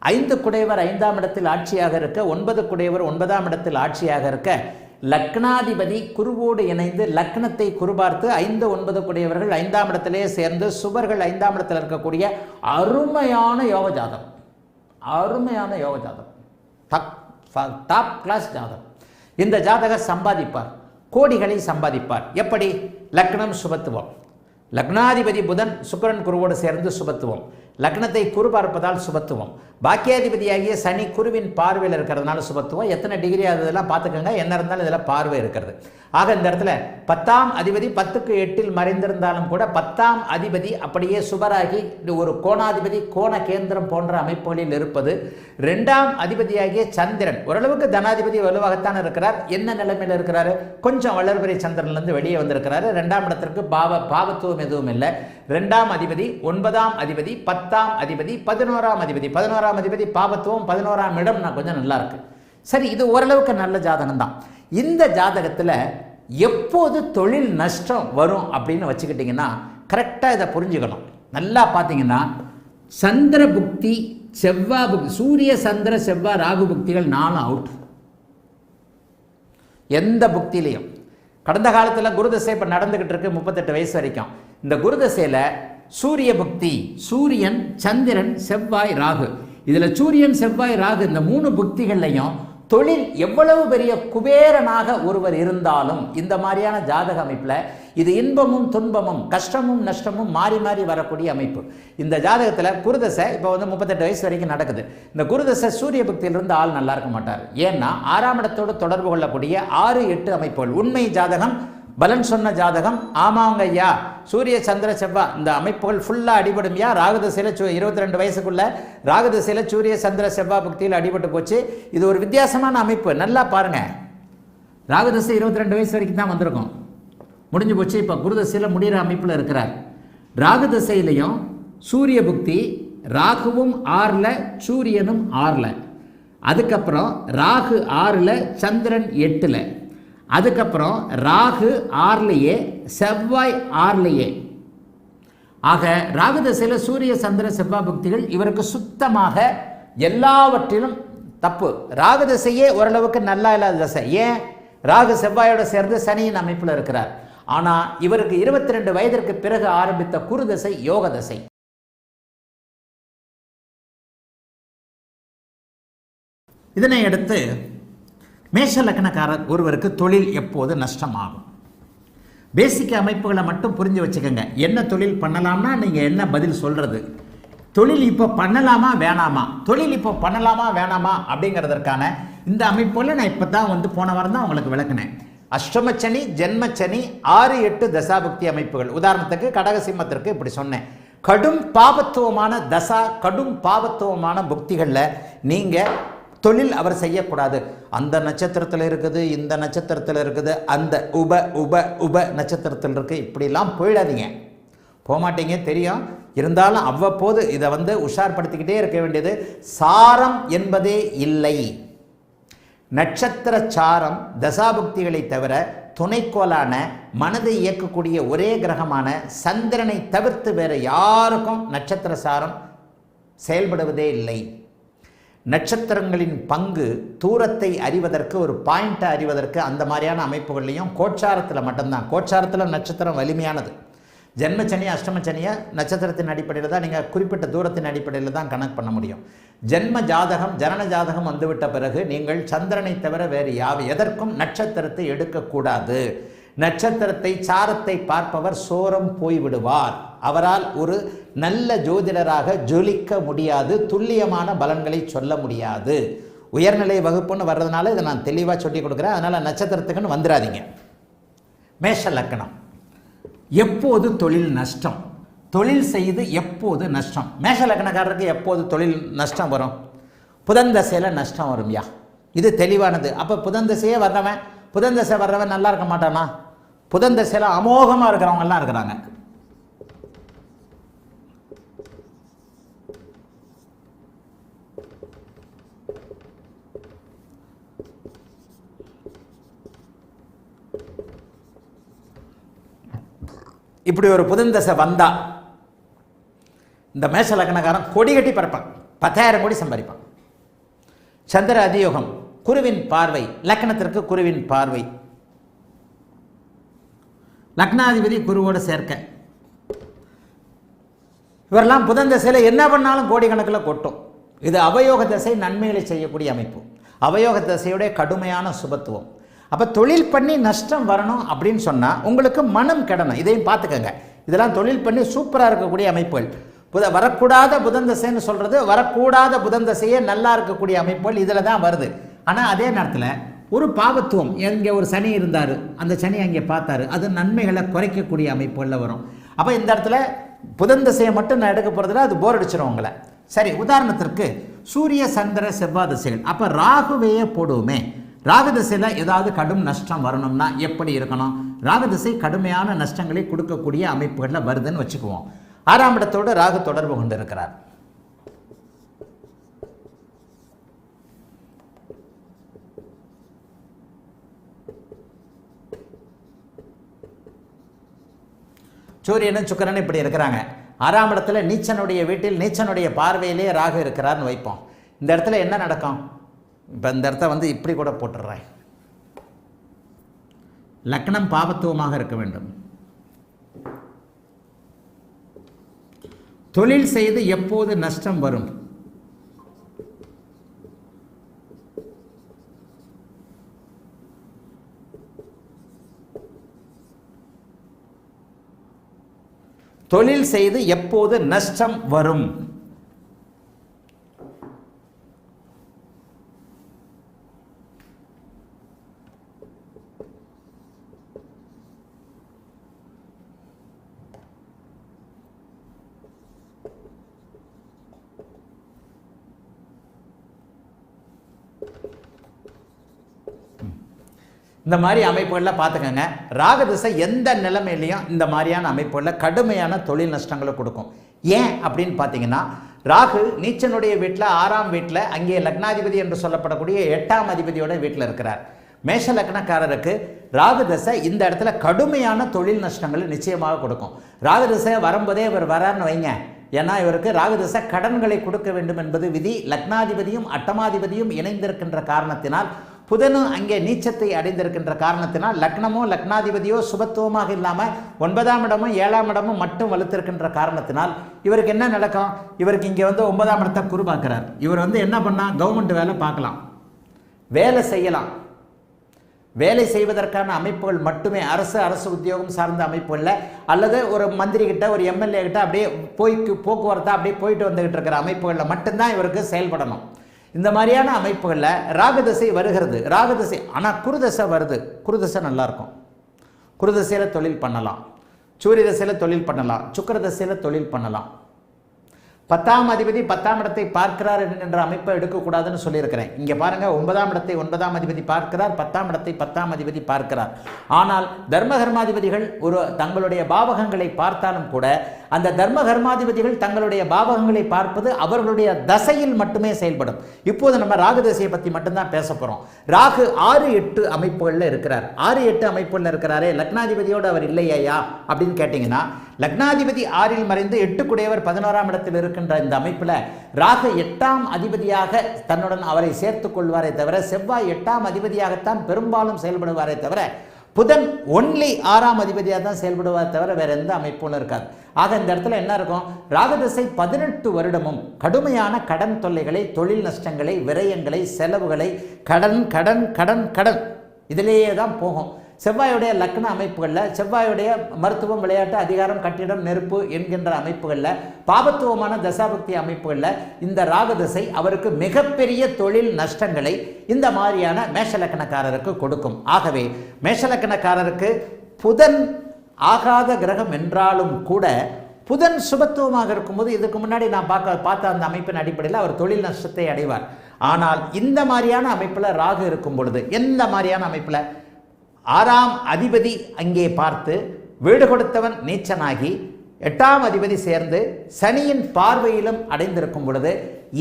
5 குடையவர் 5ஆம் இடத்தில் ஆட்சியாக இருக்க, 9 குடையவர் 9ஆம் இடத்தில் ஆட்சியாக இருக்க, லக்னாதிபதி குருவோடு இணைந்து லக்னத்தை குருபார்த்து 5, 9 குடையவர்கள் 5ஆம் இடத்திலேயே சேர்ந்து சுபர்கள் 5ஆம் இடத்தில் இருக்கக்கூடிய அருமையான யோக ஜாதகம். அருமையான யோக ஜாதகம், டாப் கிளாஸ் ஜாதகம். இந்த ஜாதகர் சம்பாதிப்பார், கோடிகளை சம்பாதிப்பார். எப்படி? லக்னம் சுபத்துவம், லக்னாதிபதி புதன் சுக்கிரன் குருவோடு சேர்ந்து சுபத்துவம், லக்னத்தை குரு பார்ப்பதால் சுபத்துவம், பாக்கியாதிபதியாகிய சனி குருவின் பார்வையில் இருக்கிறதுனால சுபத்துவம். எத்தனை டிகிரி அதெல்லாம் பார்த்துக்கோங்க, என்ன இருந்தாலும் இதில் பார்வை இருக்கிறது. ஆக இந்த இடத்துல 10ஆம் அதிபதி 10க்கு 8இல் மறைந்திருந்தாலும் கூட 10ஆம் அதிபதி அப்படியே சுபராகி ஒரு கோணாதிபதி கோண கேந்திரம் போன்ற அமைப்புகளில் இருப்பது. 2ஆம் அதிபதியாகிய சந்திரன் ஓரளவுக்கு தனாதிபதி வலுவாகத்தான் இருக்கிறார். என்ன நிலைமையில் இருக்கிறாரு? கொஞ்சம் வளர்பிறை சந்திரன்லேருந்து வெளியே வந்திருக்கிறாரு. 2ஆம் இடத்திற்கு பாவத்துவம் எதுவும் இல்லை. 2ஆம் அதிபதி 9ஆம் அதிபதி 10ஆம் அதிபதி 11ஆம் அதிபதி 11ஆம் அதிபதி பாவத்துவம் 11ஆம் இடம் கொஞ்சம் நல்லா இருக்கு. சரி, இது ஓரளவுக்கு நல்ல ஜாதகம் தான். இந்த ஜாதகத்தில் எப்போது தொழில் நஷ்டம் வரும் அப்படின்னு வச்சுக்கிட்டிங்கன்னா கரெக்டாக இதை புரிஞ்சுக்கணும். நல்லா பார்த்தீங்கன்னா சந்திர புக்தி, செவ்வாய் புக்தி, சூரிய சந்திர செவ்வாய் ராகு புக்திகள் 4 அவுட். எந்த புக்திலையும் கடந்த காலத்தில் குருதசை இப்போ நடந்துக்கிட்டு இருக்கு 38 வயசு வரைக்கும். இந்த குருதசையில் சூரிய புக்தி, சூரியன் சந்திரன் செவ்வாய் ராகு, இதில் சூரியன் செவ்வாய் ராகு இந்த 3 புக்திகள்லையும் தொழில் எவ்வளவு பெரிய குபேரனாக ஒருவர் இருந்தாலும் இந்த மாதிரியான ஜாதக அமைப்பில் இது இன்பமும் துன்பமும் கஷ்டமும் நஷ்டமும் மாறி மாறி வரக்கூடிய அமைப்பு. இந்த ஜாதகத்தில் குருதசை இப்போ 38 வயசு வரைக்கும் நடக்குது. இந்த குருதசை சூரிய பக்தியிலிருந்து ஆள் நல்லா இருக்க மாட்டார். ஏன்னா 6ஆம் இடத்தோடு தொடர்பு கொள்ளக்கூடிய 6, 8 அமைப்புகள். உண்மை ஜாதகம், பலன் சொன்ன ஜாதகம். ஆமாங்க ஐயா, சூரிய சந்திர செவ்வாய் இந்த அமைப்புகள் ஃபுல்லாக அடிபடுமையா? ராகுதசையில் 22 வயசுக்குள்ள ராகுதசையில் சூரிய சந்திர செவ்வாய் பக்தியில் அடிபட்டு போச்சு. இது ஒரு வித்தியாசமான அமைப்பு. நல்லா பாருங்க, ராகுதசை 22 வயசு வரைக்கும் தான் வந்திருக்கும், முடிஞ்சு போச்சு. இப்போ குருதசையில் முடிகிற அமைப்பில் இருக்கிறார். ராகுதசையிலையும் சூரிய புக்தி, ராகுவும் 6ல் சூரியனும் 6ல், அதுக்கப்புறம் ராகு 6ல் சந்திரன் 8ல், அதுக்கப்புறம் ராகு 6லேயே செவ்வாய் 6லேயே. ஆக ராகு தசையில் சூரிய சந்திர செவ்வாய் புக்திகள் இவருக்கு சுத்தமாக எல்லாவற்றிலும் தப்பு. ராகு தசையே ஓரளவுக்கு நல்லா இல்லாத தசை. ஏன்? ராகு செவ்வாயோட சேர்ந்து சனியின் அமைப்பில் இருக்கிறார். ஆனால் இவருக்கு 22 வயதிற்கு பிறகு ஆரம்பித்த குரு தசை யோக தசை. இதனை அடுத்து மேஷ லக்னக்காரர் ஒருவருக்கு தொழில் எப்போது நஷ்டமாகும்? பேசிக் அமைப்புகளை மட்டும் புரிஞ்சு வச்சுக்கோங்க. என்ன தொழில் பண்ணலாம்னா நீங்கள் என்ன பதில் சொல்கிறது? தொழில் இப்போ பண்ணலாமா வேணாமா, தொழில் இப்போ பண்ணலாமா வேணாமா அப்படிங்கிறதற்கான இந்த அமைப்புல நான் இப்போ தான் போன வாரம் தான் உங்களுக்கு விளக்குனேன். அஷ்டமச்சனி, ஜென்மச்சனி, 6, 8 தசாபக்தி அமைப்புகள். உதாரணத்துக்கு கடகசிம்மத்திற்கு இப்படி சொன்னேன். கடும் பாபத்துவமான தசா, கடும் பாபத்துவமான புக்திகளில் நீங்கள் தொழில் அவர் செய்யக்கூடாது. அந்த நட்சத்திரத்தில் இருக்குது, இந்த நட்சத்திரத்தில் இருக்குது, அந்த உப உப உப நட்சத்திரத்தில் இருக்குது, இப்படிலாம் போயிடாதீங்க. போகமாட்டீங்க தெரியும். இருந்தாலும் அவ்வப்போது இதை உஷார்படுத்திக்கிட்டே இருக்க வேண்டியது. சாரம் என்பதே இல்லை. நட்சத்திர சாரம் தசாபுக்திகளை தவிர துணைக்கோளான மனதை இயக்கக்கூடிய ஒரே கிரகமான சந்திரனை தவிர்த்து வேறு யாருக்கும் நட்சத்திர சாரம் செயல்படுவதே இல்லை. நட்சத்திரங்களின் பங்கு தூரத்தை அறிவதற்கு, ஒரு பாயிண்ட்டை அறிவதற்கு அந்த மாதிரியான அமைப்புகள்லையும் கோச்சாரத்தில் மட்டும்தான். கோச்சாரத்தில் நட்சத்திரம் வலிமையானது. ஜென்மச்சனி அஷ்டமச்சனியை நட்சத்திரத்தின் அடிப்படையில் தான் நீங்கள் குறிப்பிட்ட தூரத்தின் அடிப்படையில் தான் கணக்கு பண்ண முடியும். ஜென்ம ஜாதகம், ஜனன ஜாதகம் வந்துவிட்ட பிறகு நீங்கள் சந்திரனை தவிர வேறு எதற்கும் நட்சத்திரத்தை எடுக்கக்கூடாது. நட்சத்திரத்தை சாரத்தை பார்ப்பவர் சோரம் போய்விடுவார். அவரால் ஒரு நல்ல ஜோதிடராக ஜொலிக்க முடியாது, துல்லியமான பலன்களை சொல்ல முடியாது. உயர்நிலை வகுப்புன்னு வர்றதுனால இதை நான் தெளிவாக சொல்லி கொடுக்குறேன். அதனால் நட்சத்திரத்துக்குன்னு வந்துடாதீங்க. மேஷ லக்னம், எப்போது தொழில் நஷ்டம், தொழில் செய்து எப்போது நஷ்டம். மேஷ லக்னக்காரருக்கு எப்போது தொழில் நஷ்டம் வரும்? புதன் தசையில் நஷ்டம் வரும்யா. இது தெளிவானது. அப்போ புதன் தசையே வர்றவன், புதன் தசை வர்றவன் நல்லா இருக்க மாட்டானா? புதன் தசையில் அமோகமாக இருக்கிறவங்கெல்லாம் இருக்கிறாங்க. இப்படி ஒரு புதன் தசை வந்தா இந்த மேஷ லக்னக்காரன் கொடி கட்டி பறப்பான், 10,000 கோடி சம்பாதிப்பான். சந்திர அதியோகம், குருவின் பார்வை, லக்னத்திற்கு குருவின் பார்வை, லக்னாதிபதி குருவோடு சேர்க்க, இவரெல்லாம் புதன் தசையில் என்ன பண்ணாலும் கோடிக்கணக்கில் கொட்டும். இது அவயோக தசை, நன்மைகளை செய்யக்கூடிய அமைப்பு. அவயோக தசையுடைய கடுமையான சுபத்துவம். அப்போ தொழில் பண்ணி நஷ்டம் வரணும் அப்படின்னு சொன்னால் உங்களுக்கு மனம் கெடணும். இதையும் பார்த்துக்கங்க. இதெல்லாம் தொழில் பண்ணி சூப்பராக இருக்கக்கூடிய அமைப்புகள். வரக்கூடாத புதன் தசைன்னு சொல்கிறது, வரக்கூடாத புதன் தசையே நல்லா இருக்கக்கூடிய அமைப்புகள் இதில் தான் வருது. ஆனால் அதே நேரத்தில் ஒரு பாவத்துவம், இங்கே ஒரு சனி இருந்தார், அந்த சனி அங்கே பார்த்தாரு, அது நன்மைகளை குறைக்கக்கூடிய அமைப்புகளில் வரும். அப்போ இந்த இடத்துல புதன் தசையை மட்டும் நான் எடுக்க போகிறதுல அது போர் அடிச்சிடும் உங்களை. சரி, உதாரணத்திற்கு சூரிய சந்திர செவ்வாய் திசைகள். அப்போ ராகுவையே போடுவோமே. ராகு திசையில் ஏதாவது கடும் நஷ்டம் வரணும்னா எப்படி இருக்கணும்? ராகு திசை கடுமையான நஷ்டங்களை கொடுக்கக்கூடிய அமைப்புகளில் வருதுன்னு வச்சுக்குவோம். 6ஆம் இடத்தோடு ராகு தொடர்பு கொண்டு இருக்கிறார். சூரியனும் சுக்கிரனும் இப்படி இருக்கிறாங்க. 6ஆம் இடத்துல நீச்சனுடைய வீட்டில் நீச்சனுடைய பார்வையிலே ராகு இருக்கிறார்னு வைப்போம். இந்த இடத்துல என்ன நடக்கும்? இப்போ இந்த இடத்த இப்படி கூட போட்டுடுறேன். லக்னம் பாவத்துவமாக இருக்க வேண்டும். தொழில் செய்து எப்போது நஷ்டம் வரும்? தொழில் செய்து எப்போது நஷ்டம் வரும்? இந்த மாதிரி அமைப்புகளில் பார்த்துக்கங்க. ராகு திசை எந்த நிலைமையிலையும் இந்த மாதிரியான அமைப்புகளில் கடுமையான தொழில் நஷ்டங்களை கொடுக்கும். ஏன் அப்படின்னு பார்த்தீங்கன்னா, ராகு நீச்சனுடைய வீட்டில் 6ஆம் வீட்டில், அங்கே லக்னாதிபதி என்று சொல்லப்படக்கூடிய 8ஆம் அதிபதியோட வீட்டில் இருக்கிறார். மேஷ லக்னக்காரருக்கு ராகு தசை இந்த இடத்துல கடுமையான தொழில் நஷ்டங்களை நிச்சயமாக கொடுக்கும். ராகு தசை வரும்போதே இவர் வரான்னு வைங்க. ஏன்னா இவருக்கு ராகு தசை கடன்களை கொடுக்க வேண்டும் என்பது விதி. லக்னாதிபதியும் அட்டமாதிபதியும் இணைந்திருக்கின்ற காரணத்தினால், புதனும் அங்கே நீச்சத்தை அடைந்திருக்கின்ற காரணத்தினால், லக்னமோ லக்னாதிபதியோ சுபத்துவமாக இல்லாமல் 9ஆம் இடமும் 7ஆம் இடமும் மட்டும் வலுத்திருக்கின்ற காரணத்தினால் இவருக்கு என்ன நடக்கும்? இவருக்கு இங்கே 9ஆம் இடத்தை குரு பார்க்கிறார். இவர் என்ன பண்ணால் கவர்மெண்ட் வேலை பார்க்கலாம், வேலை செய்யலாம். வேலை செய்வதற்கான அமைப்புகள் மட்டுமே, அரசு உத்தியோகம் சார்ந்த அமைப்புகளில், அல்லது ஒரு மந்திரி கிட்ட, ஒரு எம்எல்ஏ கிட்ட அப்படியே போக்குவரத்தாக அப்படியே போயிட்டு வந்துகிட்டு இருக்கிற அமைப்புகளில் மட்டும்தான் இவருக்கு செயல்படணும். இந்த மாதிரியான அமைப்புகளில் ராகுதசை வருகிறது. ராகுதசை ஆனால் குருதசை வருது. குருதசை நல்லாயிருக்கும். குருதசையில் தொழில் பண்ணலாம், சூரிய தசையில் தொழில் பண்ணலாம், சுக்கிர தசையில் தொழில் பண்ணலாம். 10ஆம் அதிபதி 10ஆம் இடத்தை பார்க்கிறார் என்கின்ற அமைப்பை எடுக்கக்கூடாதுன்னு சொல்லியிருக்கிறேன். இங்கே பாருங்கள், 9ஆம் இடத்தை 9ஆம் அதிபதி பார்க்கிறார், 10ஆம் இடத்தை 10ஆம் அதிபதி பார்க்கிறார். ஆனால் தர்மகர்மாதிபதிகள் ஒரு தங்களுடைய பாவகங்களை பார்த்தாலும் கூட அந்த தர்ம கர்மாதிபதிகள் தங்களுடைய பாவகங்களை பார்ப்பது அவர்களுடைய தசையில் மட்டுமே செயல்படும். இப்போது நம்ம ராகு தசையை பற்றி மட்டும்தான் பேச போகிறோம். ராகு 6-8 அமைப்புகளில் இருக்கிறார். 6-8 அமைப்புகளில் இருக்கிறாரே, லக்னாதிபதியோடு அவர் இல்லையா அப்படின்னு கேட்டிங்கன்னா, லக்னாதிபதி 6இல் மறைந்து 8 குடையவர் 11ஆம் இடத்தில் இருக்கின்ற இந்த அமைப்பில் ராகு 8ஆம் அதிபதியாக தன்னுடன் அவரை சேர்த்துக் கொள்வாரே தவிர, செவ்வாய் 8ஆம் அதிபதியாகத்தான் பெரும்பாலும் செயல்படுவாரே தவிர, புதன் ஒன்லி 6ஆம் அதிபதியாக தான் செயல்படுவார் தவிர வேற எந்த அமைப்பும் இருக்காது. ஆக இந்த இடத்துல என்ன இருக்கும், ராகுதசை 18 வருடமும் கடுமையான கடன் தொல்லைகளை, தொழில் நஷ்டங்களை, விரயங்களை, செலவுகளை, கடன் கடன் கடன் கடன் இதிலேயே தான் போகும். செவ்வாயுடைய லக்ன அமைப்புகளில், செவ்வாயுடைய மருத்துவம், விளையாட்டு, அதிகாரம், கட்டிடம், நெருப்பு என்கின்ற அமைப்புகளில், பாபத்துவமான தசாபக்தி அமைப்புகளில் இந்த ராகுதசை அவருக்கு மிகப்பெரிய தொழில் நஷ்டங்களை இந்த மாதிரியான மேஷலக்கணக்காரருக்கு கொடுக்கும். ஆகவே மேஷலக்கணக்காரருக்கு புதன் ஆகாத கிரகம் என்றாலும் கூட புதன் சுபத்துவமாக இருக்கும்போது, இதுக்கு முன்னாடி நான் பார்த்த அந்த அமைப்பின் அடிப்படையில் அவர் தொழில் நஷ்டத்தை அடைவார். ஆனால் இந்த மாதிரியான அமைப்பில் ராகு இருக்கும் பொழுது, எந்த மாதிரியான அமைப்பில் 6ஆம் அதிபதி அங்கே பார்த்து வீடு கொடுத்தவன் நீச்சனாகி 8ஆம் அதிபதி சேர்ந்து சனியின் பார்வையிலும் அடைந்திருக்கும் பொழுது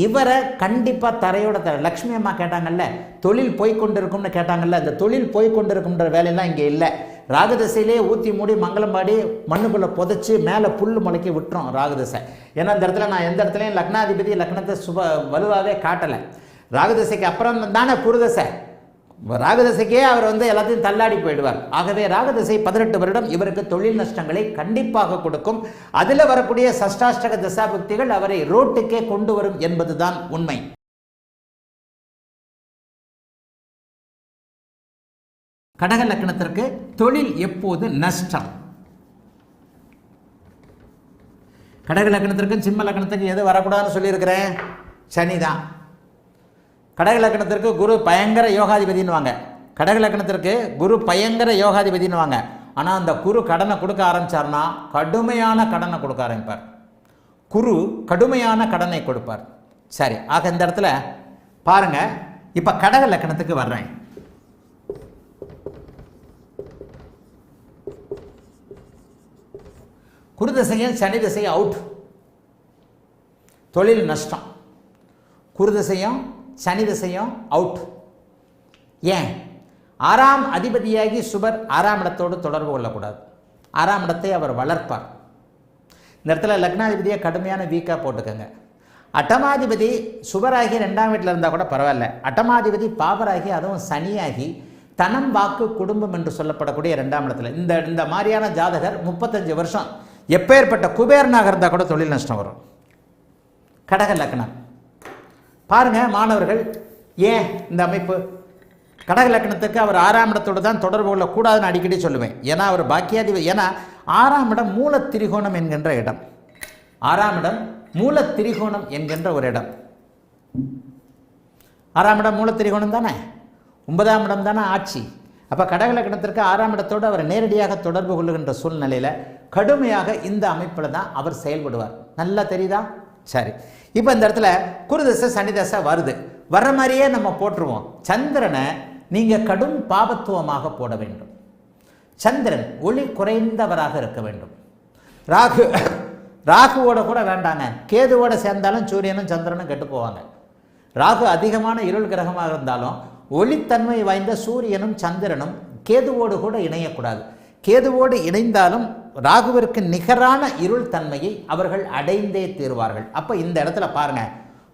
இவரை கண்டிப்பாக தரையோட லக்ஷ்மி அம்மா கேட்டாங்கல்ல, தொழில் போய்கொண்டிருக்கும்னு கேட்டாங்கல்ல, இந்த தொழில் போய்கொண்டிருக்கும்ன்ற வேலையெல்லாம் இங்கே இல்லை. ராகுதசையிலே ஊற்றி மூடி மங்களம் பாடி மண்ணுக்குள்ளே புதைச்சி மேலே புல் முளைக்கி விட்டுரும் ராகுதசை. ஏன்னா இந்த இடத்துல நான் எந்த இடத்துலையும் லக்னாதிபதி லக்னத்தை வலுவாகவே காட்டலை. ராகுதசைக்கு அப்புறம் தானே குருதசை. ராகுதசைக்கே அவர் எல்லாத்தையும் தள்ளாடி போயிடுவார். ஆகவே ராகுதசை 18 வருடம் இவருக்கு தொழில் நஷ்டங்களை கண்டிப்பாக கொடுக்கும். அதில் வரக்கூடிய சஷ்டாஷ்டக தசாபக்திகள் அவரை ரோட்டுக்கே கொண்டு வரும் என்பதுதான் உண்மை. கடக லக்னத்திற்கு தொழில் எப்போது நஷ்டம்? கடக லக்னத்திற்கும் சிம்ம லக்னத்துக்கு எது வரக்கூடாதுன்னு சொல்லியிருக்கிறேன்? சனிதான். கடக லக்னத்திற்கு குரு பயங்கர யோகாதிபதினு வாங்க. கடக லக்னத்திற்கு குரு பயங்கர யோகாதிபதினு வாங்க. ஆனால் அந்த குரு கடனை கொடுக்க ஆரம்பித்தார்னா கடுமையான கடனை கொடுக்க ஆரம்பிப்பார். குரு கடுமையான கடனை கொடுப்பார். சரி, ஆக இந்த இடத்துல பாருங்க, இப்போ கடக லக்னத்துக்கு வர்றேன். குரு திசையும் சனி திசையும் அவுட், தொழில் நஷ்டம். குரு திசையும் சனி திசையும் அவுட். ஏன்? 6ஆம் அதிபதியாகி சுபர் 6ஆம் இடத்தோடு தொடர்பு கொள்ளக்கூடாது. 6ஆம் இடத்தை அவர் வளர்ப்பார். இந்த இடத்துல லக்னாதிபதியை கடுமையான வீக்காக போட்டுக்கோங்க. அட்டமாதிபதி சுபராகி 2ஆம் வீட்டில் இருந்தால் கூட பரவாயில்ல. அட்டமாதிபதி பாபராகி, அதுவும் சனியாகி தனம், வாக்கு, குடும்பம் என்று சொல்லப்படக்கூடிய 2ஆம் இடத்துல இந்த மாதிரியான ஜாதகர் 35 வருஷம் எப்பேற்பட்ட குபேரனாக இருந்தால் கூட தொழில் நஷ்டம் வரும். கடக லக்னம் பாருங்க மாணவர்கள், ஏன் இந்த அமைப்பு? கடக லக்னத்துக்கு அவர் 6ஆம் இடத்தோடு தான் தொடர்பு கொள்ளக்கூடாதுன்னு அடிக்கடி சொல்லுவேன். ஏன்னா அவர் பாக்கியாதிபதி. ஏன்னா 6ஆம் இடம் மூலத்திரிகோணம் என்கின்ற இடம். 6ஆம் இடம் மூலத்திரிகோணம் என்கின்ற ஒரு இடம். 6ஆம் இடம் மூலத்திரிகோணம் தானே, 9ஆம் இடம் தானே ஆட்சி. அப்போ கடக லக்னத்திற்கு 6ஆம் இடத்தோடு அவர் நேரடியாக தொடர்பு கொள்ளுகின்ற சூழ்நிலையில் கடுமையாக இந்த அமைப்பில் தான் அவர் செயல்படுவார். நல்லா தெரியுதா? சரி, இப்போ இந்த இடத்துல குருதசை சனி தசை வருது. வர்ற மாதிரியே நம்ம போட்டுருவோம். சந்திரனை நீங்கள் கடும் பாபத்துவமாக போட வேண்டும். சந்திரன் ஒளி குறைந்தவராக இருக்க வேண்டும். ராகுவோட கூட வேண்டாங்க, கேதுவோட சேர்ந்தாலும் சூரியனும் சந்திரனும் கெட்டு போவாங்க. ராகு அதிகமான இருள் கிரகமாக இருந்தாலும் ஒளித்தன்மை வாய்ந்த சூரியனும் சந்திரனும் கேதுவோடு கூட இணையக்கூடாது. கேதுவோடு இணைந்தாலும் ராகுவிற்கு நிகரான இருள் தன்மையை அவர்கள் அடைந்தே தீர்வார்கள். அப்போ இந்த இடத்துல பாருங்க,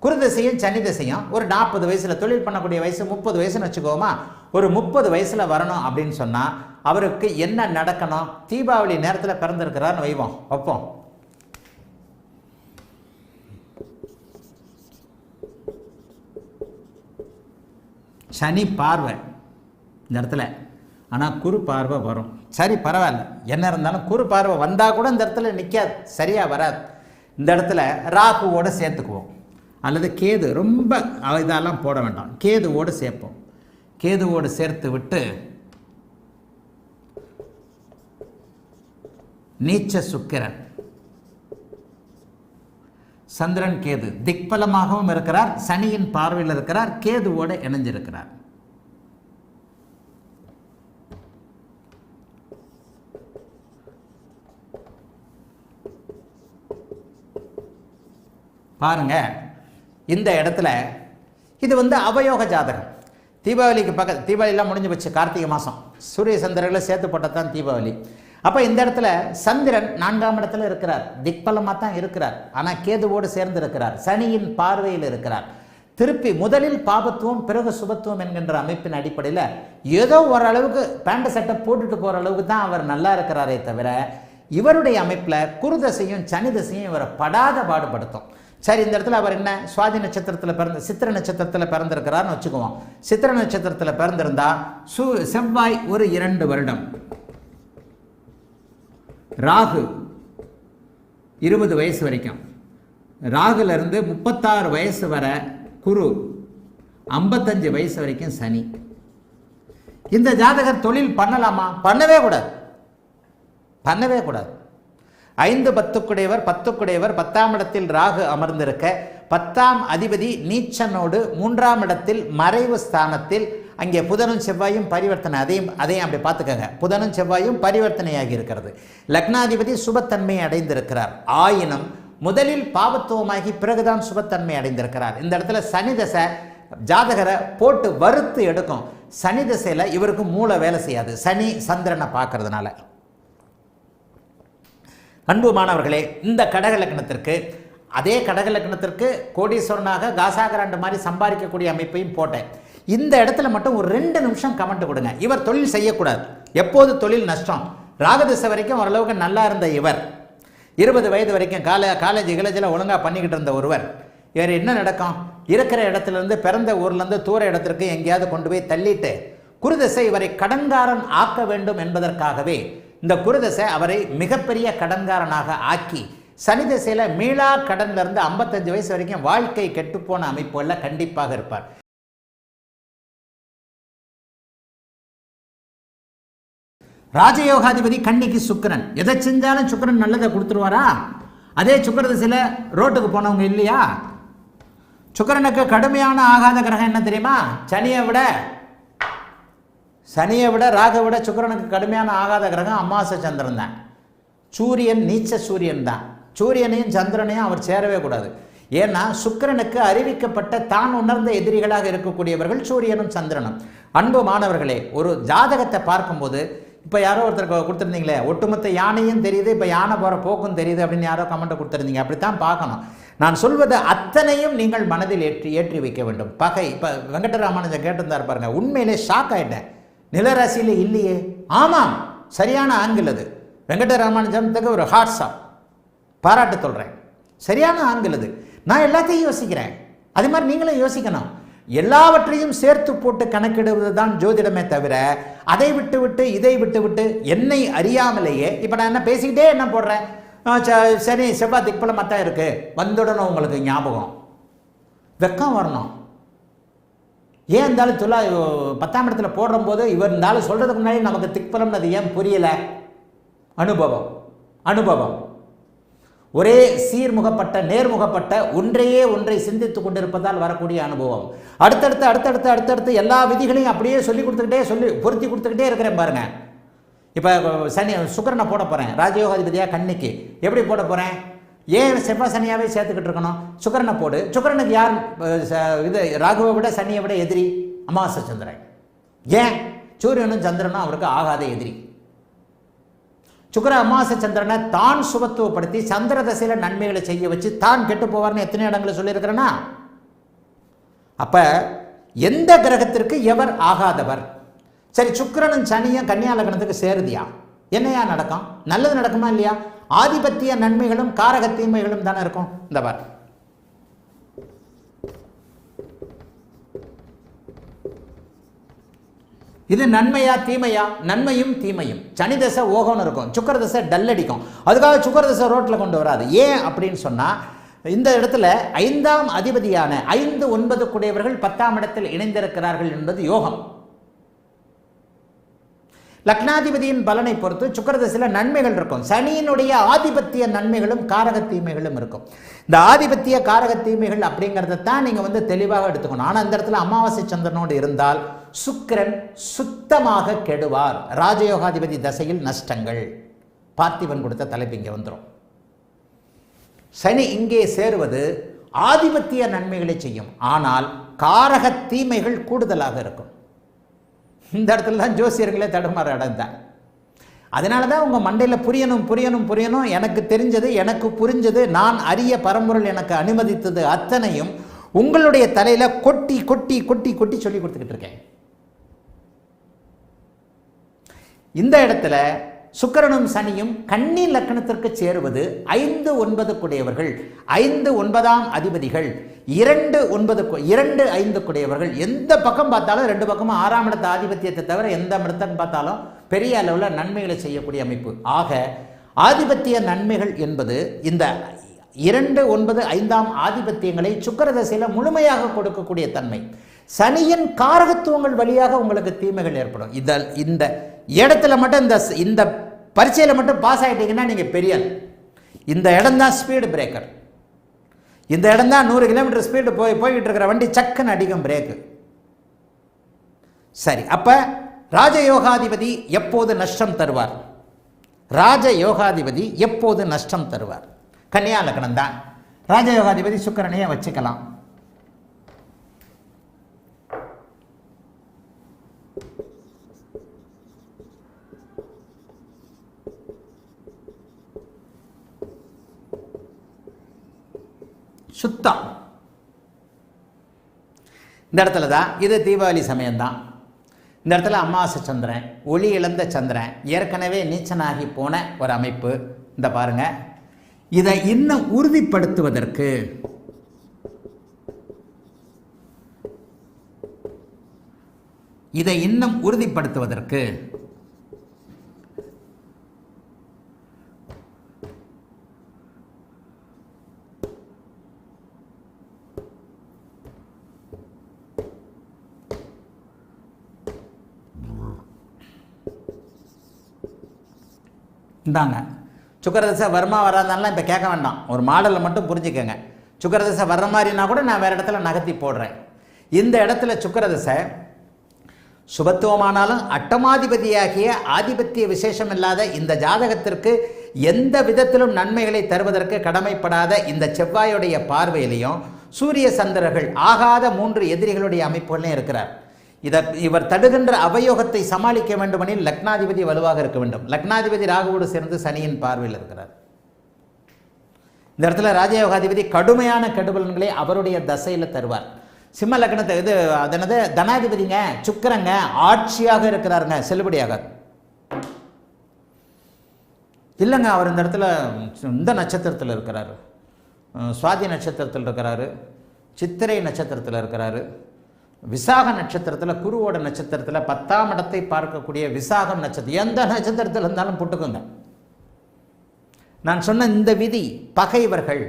குருதிசையும் சனி திசையும் ஒரு 40 வயசில், தொழில் பண்ணக்கூடிய வயசு 30 வயசுன்னு வச்சுக்கோமா, ஒரு 30 வயசில் வரணும் அப்படின்னு சொன்னால் அவருக்கு என்ன நடக்கணும்? தீபாவளி நேரத்தில் பிறந்திருக்கிறார்னு வைப்போம். சனி பார்வை இந்த இடத்துல, ஆனால் குரு பார்வை வரும். சரி, பரவாயில்ல, என்ன இருந்தாலும் குரு பார்வை வந்தால் கூட இந்த இடத்துல நிற்காது, சரியாக வராது. இந்த இடத்துல ராகுவோடு சேர்த்துக்குவோம். அல்லது கேது, ரொம்ப இதெல்லாம் போட வேண்டாம், கேதுவோடு சேர்ப்போம். கேதுவோடு சேர்த்து விட்டு நீச்ச சுக்கிரன், சந்திரன் கேது திக்பலமாகவும் இருக்கிறார், சனியின் பார்வையில் இருக்கிறார், கேதுவோடு இணைஞ்சிருக்கிறார். பாருங்க, இந்த இடத்துல இது வந்து அவயோக ஜாதகம். தீபாவளிக்கு தீபாவளிலாம் முடிஞ்சு போச்சு, கார்த்திகை மாதம் சூரிய சந்திரர்களை சேர்த்து போட்டால் தான் தீபாவளி. அப்போ இந்த இடத்துல சந்திரன் 4ஆம் இடத்துல இருக்கிறார், திக்பலமாக தான் இருக்கிறார். ஆனால் கேதுவோடு சேர்ந்து இருக்கிறார், சனியின் பார்வையில் இருக்கிறார். திருப்பி முதலில் பாபத்துவம் பிறகு சுபத்துவம் என்கின்ற அமைப்பின் அடிப்படையில் ஏதோ ஓரளவுக்கு பேண்ட் சட்டை போட்டுட்டு போகிற அளவுக்கு தான் அவர் நல்லா இருக்கிறாரே தவிர, இவருடைய அமைப்பில் குருதசையும் சனி தசையும் இவரை படாத பாடுபடுத்தும். சரி, இந்த இடத்துல அவர் என்ன சுவாதி நட்சத்திரத்தில் சித்திர நட்சத்திரத்தில் பிறந்திருக்கிறார்னு வச்சுக்குவோம். சித்திர நட்சத்திரத்தில் பிறந்திருந்தா செவ்வாய் ஒரு 2 வருடம், ராகு 20 வயசு வரைக்கும், ராகுலேருந்து 36 வயசு வரை குரு, 55 வயசு வரைக்கும் சனி. இந்த ஜாதகர் தொழில் பண்ணலாமா? பண்ணவே கூடாது, பண்ணவே கூடாது. 5 10 10 10ஆம் இடத்தில் ராகு அமர்ந்திருக்க, 10ஆம் அதிபதி நீச்சனோடு 3ஆம் இடத்தில் மறைவு ஸ்தானத்தில், அங்கே புதனும் செவ்வாயும் பரிவர்த்தனை. அதையும் அப்படி பார்த்துக்கங்க. புதனும் செவ்வாயும் பரிவர்த்தனையாகி இருக்கிறது. லக்னாதிபதி சுபத்தன்மை அடைந்திருக்கிறார். ஆயினும் முதலில் பாவத்துவமாகி பிறகுதான் சுபத்தன்மை அடைந்திருக்கிறார். இந்த இடத்துல சனி தசை ஜாதகரை போட்டு வறுத்து எடுக்கும். சனி தசையில் இவருக்கு மூளை வேலை செய்யாது, சனி சந்திரனை பார்க்கறதுனால. அன்பு மாணவர்களே, இந்த கடக லக்னத்திற்கு அதே கடக லக்னத்திற்கு கோடீஸ்வரனாக காசாகராண்டு மாதிரி சம்பாதிக்கக்கூடிய அமைப்பையும் போட்டேன். இந்த இடத்துல மட்டும் ஒரு 2 நிமிஷம் கமெண்ட் கொடுங்க. இவர் தொழில் செய்யக்கூடாது, எப்போது தொழில் நஷ்டம். ராகதிசை வரைக்கும் ஓரளவுக்கு நல்லா இருந்த இவர், 20 வயது வரைக்கும் காலேஜ் கிளேஜில் ஒழுங்காக பண்ணிக்கிட்டு இருந்த ஒருவர், இவர் என்ன நடக்கும்? இருக்கிற இடத்துலேருந்து பிறந்த ஊர்லேருந்து தூர இடத்திற்கு எங்கேயாவது கொண்டு போய் தள்ளிட்டு குருதசை இவரை கடன்காரன் ஆக்க வேண்டும் என்பதற்காகவே இந்த குருதசை அவரை மிகப்பெரிய கடன்காரனாக ஆக்கி, சனி திசையில் மீளா கடன்லேருந்து 55 வயசு வரைக்கும் வாழ்க்கை கெட்டுப்போன அமைப்புகளில் கண்டிப்பாக இருப்பார். ராஜயோகாதிபதி கன்னிக்கு சுக்கிரன், எதை செஞ்சாலும் சுக்கிரன் நல்லதை கொடுத்துருவாரா? அதே சுக்கிர திசையில் ரோட்டுக்கு போனவங்க இல்லையா? சுக்கிரனுக்கு கடுமையான ஆகாத கிரகம் என்ன தெரியுமா? சனியை விட ராகை விட சுக்கிரனுக்கு கடுமையான ஆகாத கிரகம் அமாவாசை சந்திரன் தான். சூரியன் நீச்ச சூரியன் தான். சூரியனையும் சந்திரனையும் அவர் சேரவே கூடாது. ஏன்னா சுக்கிரனுக்கு அறிவிக்கப்பட்ட தான் உணர்ந்த எதிரிகளாக இருக்கக்கூடியவர்கள் சூரியனும் சந்திரனும். அன்பு மாணவர்களே, ஒரு ஜாதகத்தை பார்க்கும்போது, இப்போ யாரோ ஒருத்தருக்கு கொடுத்துருந்தீங்களே, ஒட்டுமொத்த யானையும் தெரியுது, இப்போ யானை போகிற போக்கும் தெரியுது அப்படின்னு யாரோ கமெண்ட்டை கொடுத்துருந்தீங்க. அப்படித்தான் பார்க்கணும். நான் சொல்வது அத்தனையும் நீங்கள் மனதில் ஏற்றி வைக்க வேண்டும். பகை, இப்போ வெங்கடராமானுஜன் கேட்டிருந்தார் பாருங்க, உண்மையிலே ஷாக் ஆகிட்டேன். நிலராசியில் இல்லையே. ஆமாம், சரியான ஆங்கிள் அது. வெங்கடராமானுஜத்துக்கு ஒரு ஹார்ட்ஸ் ஆஃப் பாராட்டு சொல்கிறேன். சரியான ஆங்கிள் அது. நான் எல்லாத்தையும் யோசிக்கிறேன், அது மாதிரி நீங்களும் யோசிக்கணும். எல்லாவற்றையும் சேர்த்து போட்டு கணக்கிடுவது தான் ஜோதிடமே தவிர, அதை விட்டு இதை விட்டு என்னை அறியாமலேயே இப்போ நான் என்ன பேசிக்கிட்டே என்ன போடுறேன், சரி செவ்வாய் திக்பலமாக தான் இருக்கு, வந்துடணும் உங்களுக்கு ஞாபகம், வெக்கம் வரணும். ஏன் இருந்தாலும் 10ஆம் இடத்துல போடும்போது இவர் இருந்தாலும் சொல்கிறதுக்கு முன்னாடி நமக்கு திக்பலம் அது ஏன் புரியலை? அனுபவம் ஒரே சீர்முகப்பட்ட நேர்முகப்பட்ட ஒன்றை சிந்தித்து கொண்டிருப்பதால் வரக்கூடிய அனுபவம். அடுத்தடுத்து எல்லா விதிகளையும் அப்படியே சொல்லி பொருத்தி கொடுத்துக்கிட்டே இருக்கிறேன் பாருங்க. இப்போ சுக்கிரனை போட போகிறேன், ராஜயோகாதிபதியாக கன்னிக்கு எப்படி போட போகிறேன்? ஏன் செவ்வாய் சனியாவே சேர்த்துக்கிட்டு இருக்கணும்? சுக்கிரனை போடு. சுக்கிரனுக்கு யார் இது ராகுவை விட சனியை விட எதிரி? அமாவாசை சந்திரன். ஏன்? சூரியனும் சந்திரனும் அவருக்கு ஆகாத எதிரி. சுக்கிர அமாவாசை சந்திரனை தான் சுபத்துவப்படுத்தி சந்திர தசையில நன்மைகளை செய்ய வச்சு தான் கெட்டு போவார்னு எத்தனை இடங்களை சொல்லியிருக்கிறேன்னா, அப்ப எந்த கிரகத்திற்கு எவர் ஆகாதவர்? சரி, சுக்கிரனும் சனியும் கன்னியா லக்னத்துக்கு சேருதியா? என்னையா நடக்கும்? நல்லது நடக்குமா இல்லையா? ஆதிபத்திய நன்மைகளும் காரக தீமைகளும் தானே இருக்கும். இந்த பார், இது நன்மையா தீமையா? நன்மையும் தீமையும். சனி தசை ஓகம்னு இருக்கும், சுக்கிர தசை டல் அடிக்கும். அதுக்காக சுக்கிர தசை ரோட்டில் கொண்டு வராது. ஏன் அப்படின்னு சொன்னால், இந்த இடத்துல 5ஆம் அதிபதியான 5 9 கூடியவர்கள் 10ஆம் இடத்தில் இணைந்திருக்கிறார்கள் என்பது யோகம். லக்னாதிபதியின் பலனை பொறுத்து சுக்கிர தசையில் நன்மைகள் இருக்கும். சனியினுடைய ஆதிபத்திய நன்மைகளும் காரக தீமைகளும் இருக்கும். இந்த ஆதிபத்திய காரக தீமைகள் அப்படிங்கிறத தான் நீங்கள் தெளிவாக எடுத்துக்கணும். ஆனால் இந்த இடத்துல அமாவாசை சந்திரனோடு இருந்தால் சுக்கிரன் சுத்தமாக கெடுவார். ராஜயோகாதிபதி தசையில் நஷ்டங்கள். பார்த்திபன் கொடுத்த தலைப்பு இங்கே வந்துடும். சனி இங்கே சேருவது ஆதிபத்திய நன்மைகளை செய்யும். ஆனால் காரக தீமைகள் கூடுதலாக இருக்கும். இந்த இடத்துல தான் ஜோசியர்களே தடுமாற அடைந்தார். அதனால தான் உங்கள் மண்டையில் புரியணும் புரியணும் புரியணும், எனக்கு தெரிஞ்சது, எனக்கு புரிஞ்சது, நான் அறிய பரம்பொருள் எனக்கு அனுமதித்தது அத்தனையும் உங்களுடைய தலையில் கொட்டி கொட்டி கொட்டி கொட்டி சொல்லி கொடுத்துக்கிட்டு இருக்கேன். இந்த இடத்துல சுக்கிரனும் சனியும் கன்னி லக்னத்திற்கு சேருவது 5, 9 குடையவர்கள், 5, 9ஆம் அதிபதிகள், 2, 9, 2, 5 குடையவர்கள். எந்த பக்கம் பார்த்தாலும் 2 பக்கமும் 6ஆம் இடத்த ஆதிபத்தியத்தை தவிர எந்த இடத்தை பார்த்தாலும் பெரிய அளவில் நன்மைகளை செய்யக்கூடிய அமைப்பு. ஆக ஆதிபத்திய நன்மைகள் என்பது இந்த 2, 9, 5ஆம் ஆதிபத்தியங்களை சுக்கிர தசையில் முழுமையாக கொடுக்கக்கூடிய தன்மை. சனியின் காரகத்துவங்கள் வழியாக உங்களுக்கு தீமைகள் ஏற்படும். இந்த இடத்துல மட்டும் இந்த பரீட்சையில் மட்டும் பாஸ் ஆகிட்டீங்கன்னா நீங்கள் பெரிய. இந்த இடம் தான் ஸ்பீடு பிரேக்கர். இந்த இடம் தான் 100 கிலோமீட்டர் ஸ்பீடு போய்கிட்டு இருக்கிற வண்டி சக்குன்னு அடிக்கும் பிரேக்கு. சரி, அப்போ ராஜயோகாதிபதி எப்போது நஷ்டம் தருவார்? ராஜயோகாதிபதி எப்போது நஷ்டம் தருவார்? கன்னியா லக்னம் தான். ராஜயோகாதிபதி சுக்கிரனையே வச்சுக்கலாம். சுத்தம். இந்த இடத்துல தான் இது தீபாவளி சமயம்தான். இந்த இடத்துல அமாவாசை சந்திரன், ஒளி இழந்த சந்திரன், ஏற்கனவே நீச்சனாகி போன ஒரு அமைப்பு. இந்த பாருங்க, இதை இன்னும் உறுதிப்படுத்துவதற்கு இந்தாங்க, சுக்கிரதசை வர்மா வராதான்லாம் இப்போ கேட்க வேண்டாம், ஒரு மாடலில் மட்டும் புரிஞ்சுக்கோங்க. சுக்கிரதசை வர்ற மாதிரினா கூட நான் வேறு இடத்துல நகர்த்தி போடுறேன். இந்த இடத்துல சுக்கிரதசை சுபத்துவமானாலும் அட்டமாதிபதியாகிய ஆதிபத்திய விசேஷம் இல்லாத இந்த ஜாதகத்திற்கு எந்த விதத்திலும் நன்மைகளை தருவதற்கு கடமைப்படாத இந்த செவ்வாயுடைய பார்வையிலையும் சூரிய சந்திரர்கள் ஆகாத 3 எதிரிகளுடைய அமைப்புகளையும் இருக்கிறார். இவர் தடுகின்ற அவயோகத்தை சமாளிக்க வேண்டுமெனில் லக்னாதிபதி வலுவாக இருக்க வேண்டும். லக்னாதிபதி ராகுவோடு சேர்ந்து சனியின் பார்வையில் இருக்கிறார். இந்த இடத்துல ராஜயோகாதிபதி கடுமையான கெடுபலன்களை அவருடைய தசையில் தருவார். சிம்ம லக்னத்தை அதனது தனாதிபதிங்க சுக்கிரங்க ஆட்சியாக இருக்கிறாருங்க, செல்லுபடியாகாது. இல்லைங்க, அவர் இந்த இடத்துல இந்த நட்சத்திரத்தில் இருக்கிறாரு, சுவாதி நட்சத்திரத்தில் இருக்கிறாரு, சித்திரை நட்சத்திரத்தில் இருக்கிறாரு, விசாக நட்சத்திரத்தில், குருவோட நட்சத்திரத்தில் 10ஆம் இடத்தை பார்க்கக்கூடிய விசாகம் நட்சத்திரம். எந்த நட்சத்திரத்தில் இருந்தாலும் போட்டுக்கோங்க. நான் சொன்ன இந்த விதி, பகைவர்கள்,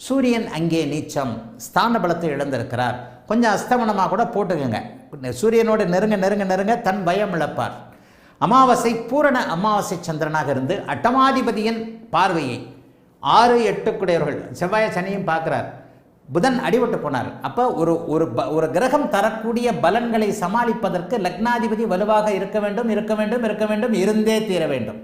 சூரியன் அங்கே நீச்சம், ஸ்தான பலத்தை இழந்திருக்கிறார், கொஞ்சம் அஸ்தமனமாக கூட போட்டுக்கோங்க. சூரியனோடு நெருங்க நெருங்க நெருங்க தன் பயம் இழப்பார். அமாவாசை பூரண அமாவாசை சந்திரனாக இருந்து அட்டமாதிபதியின் பார்வையை 6, 8 குடையவர்கள் செவ்வாய சனியும் பார்க்குறார். புதன் அடிபட்டு போனார். அப்போ ஒரு கிரகம் தரக்கூடிய பலன்களை சமாளிப்பதற்கு லக்னாதிபதி வலுவாக இருக்க வேண்டும், இருந்தே தீர வேண்டும்.